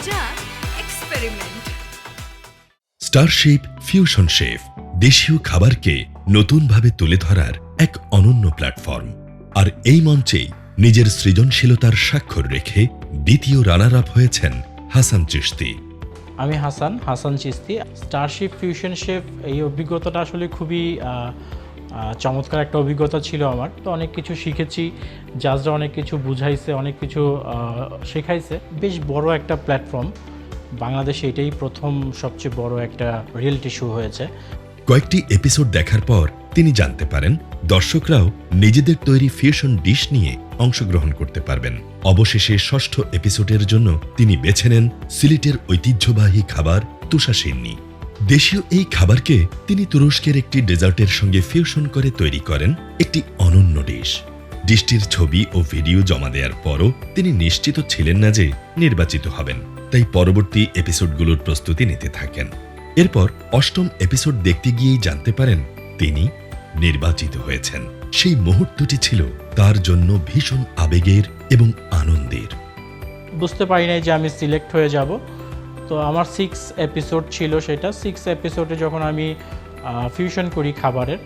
যাক experiment. স্টারশেফ fusion chef দেশীয় খাবারকে নতুনভাবে তুলে ধরার এক অনন্য প্ল্যাটফর্ম। আর এই মঞ্চেই নিজের সৃজনশীলতার স্বাক্ষর রেখে দ্বিতীয় রানার আপ হয়েছেন হাসান চিশতি। আমি হাসান চিশতি। স্টারশেফ ফিউশন শেফ এই অভিজ্ঞতাটা আসলে খুবই চমৎকার একটা অভিজ্ঞতা ছিল আমার। তো অনেক কিছু শিখেছি, জাজরা অনেক কিছু বুঝাইছে, অনেক কিছু শেখাইছে। বেশ বড় একটা প্ল্যাটফর্ম, বাংলাদেশে এটাই প্রথম সবচেয়ে বড় একটা রিয়েলিটি শো হয়েছে। কয়েকটি এপিসোড দেখার পর তিনি জানতে পারেন দর্শকরাও নিজেদের তৈরি ফিউশন ডিশ নিয়ে অংশগ্রহণ করতে পারবেন। অবশেষে ষষ্ঠ এপিসোডের জন্য তিনি বেছে নেন সিলেটের ঐতিহ্যবাহী খাবার তুষাশিন্নি। দেশীয় এই খাবারকে তিনি তুরস্কের একটি ডেজার্টের সঙ্গে ফিউশন করে তৈরি করেন একটি অনন্য ডিশ। ডিশটির ছবি ও ভিডিও জমা দেওয়ার পরও তিনি নিশ্চিত ছিলেন না যে নির্বাচিত হবেন, তাই পরবর্তী এপিসোডগুলোর প্রস্তুতি নিতে থাকেন। এরপর অষ্টম এপিসোড দেখতে গিয়েই জানতে পারেন তিনি নির্বাচিত হয়েছেন। সেই মুহূর্তটি ছিল তার জন্য ভীষণ আবেগের এবং আনন্দের। বুঝতে পারি নাই যে আমি সিলেক্ট হয়ে যাব। তো আমার 6 এপিসোড ছিল, সেটা 6 এপিসোডে যখন আমি ফিউশন করি খাবারের,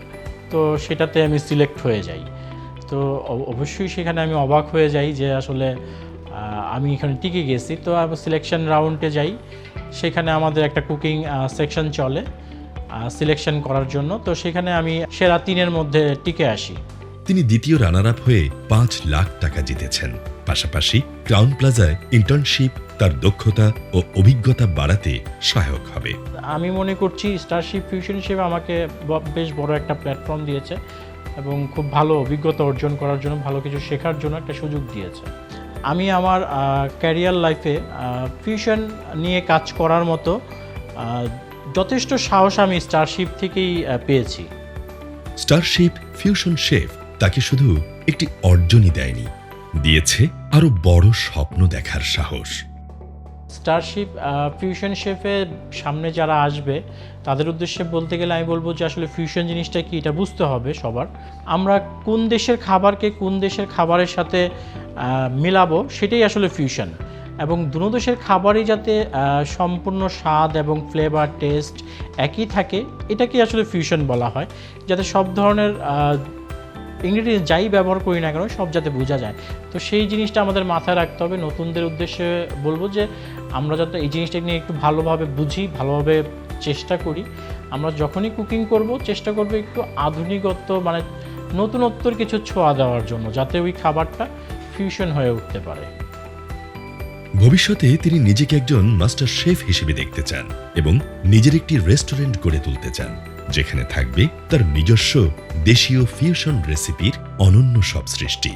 তো সেটাতে আমি সিলেক্ট হয়ে যাই। তো অবশ্যই সেখানে আমি অবাক হয়ে যাই যে আসলে আমি এখানে টিকে গেছি। তো আমি সিলেকশন রাউন্ডে যাই, সেখানে আমাদের একটা কুকিং সেকশন চলে সিলেকশন করার জন্য। তো সেখানে আমি সেরা 3-এর মধ্যে টিকে আসি। তিনি দ্বিতীয় রানার আপ হয়ে 5 লাখ টাকা জিতেছেন। পাশাপাশি ক্রাউন প্লাজায় ইন্টার্নশিপ তার দক্ষতা ও অভিজ্ঞতা বাড়াতে সহায়ক হবে। আমি মনে করছি স্টারশেফ ফিউশন শেফ আমাকে বেশ বড় একটা প্ল্যাটফর্ম দিয়েছে এবং খুব ভালো অভিজ্ঞতা অর্জন করার জন্য, ভালো কিছু শেখার জন্য একটা সুযোগ দিয়েছে। আমি আমার ক্যারিয়ার লাইফে ফিউশন নিয়ে কাজ করার মতো যথেষ্ট সাহস আমি স্টারশেফ থেকেই পেয়েছি। স্টারশেফ ফিউশন শেফ তাকে শুধু একটি অর্জনই দেয়নি, দিয়েছে আরো বড় স্বপ্ন দেখার সাহস। স্টারশেফ ফিউশন শেফে সামনে যারা আসবে তাদের উদ্দেশ্যে বলতে গেলে আমি বলবো যে আসলে ফিউশন জিনিসটা কি এটা বুঝতে হবে সবার। আমরা কোন দেশের খাবারকে কোন দেশের খাবারের সাথে মিলাবো সেটাই আসলে ফিউশন, এবং দুনো দেশের খাবারই যাতে সম্পূর্ণ স্বাদ এবং ফ্লেভার টেস্ট একই থাকে, এটাকে আসলে ফিউশন বলা হয়। যাতে সব ধরনের ইনগ্রিডিয়েন্ট যাই ব্যবহার করি না কেন সব যাতে বোঝা যায়। তো সেই জিনিসটা আমাদের মাথায় রাখতে হবে। নতুনদের উদ্দেশ্যে বলবো যে আমরা যাতে এই জিনিসটা নিয়ে একটু ভালোভাবে বুঝি, ভালোভাবে চেষ্টা করি। আমরা যখনই কুকিং করব চেষ্টা করব একটু আধুনিকত্ব মানে নতুনত্বর কিছু ছোঁয়া দেওয়ার জন্য, যাতে ওই খাবারটা ফিউশন হয়ে উঠতে পারে। ভবিষ্যতে তিনি নিজেকে একজন মাস্টার শেফ হিসেবে দেখতে চান এবং নিজের একটি রেস্টুরেন্ট গড়ে তুলতে চান, যেখানে থাকবে তার নিজস্ব দেশীয় ফিউশন রেসিপির অনন্য সব সৃষ্টি।